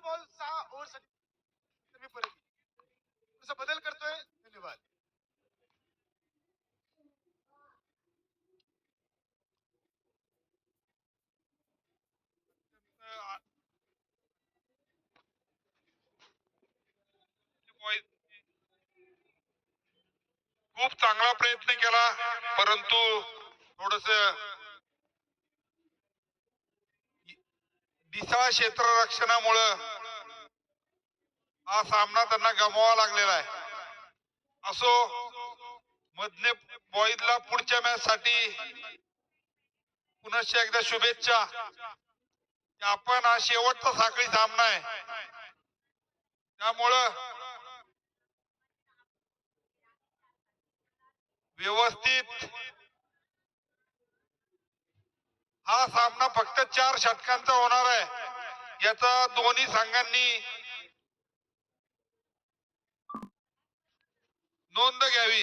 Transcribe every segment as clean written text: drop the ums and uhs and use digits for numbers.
Ball 6 ओव्हरसाठी मी परत तसा बदल करतोय. धन्यवाद. खूप चांगला प्रयत्न केला, परंतु थोडस दिशा क्षेत्ररक्षणामुळं हा सामना त्यांना गमवावा लागलेला आहे. असो, मधले बॉईजला पुढच्या मॅच साठी पुनश्च एकदा शुभेच्छा. आपण हा शेवटचा साखळी सामना आहे, त्यामुळं व्यवस्थित हा सामना फक्त 4 षटकांचा होणार आहे, याचा दोन्ही संघांनी नोंद घ्यावी.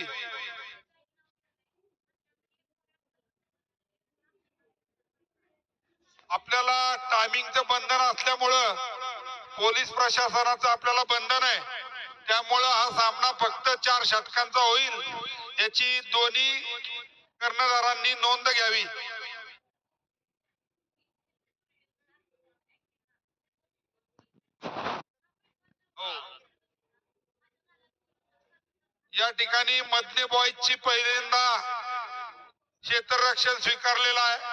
आपल्याला टायमिंगचं बंधन असल्यामुळं पोलीस प्रशासनाचं आपल्याला बंधन आहे, त्यामुळं हा सामना फक्त 4 षटकांचा होईल, याची दोन्ही कर्णधारांनी नोंद घ्यावी. हो, या ठिकाणी मधले बॉयजची पहिल्यांदा क्षेत्ररक्षण स्वीकारलेला आहे.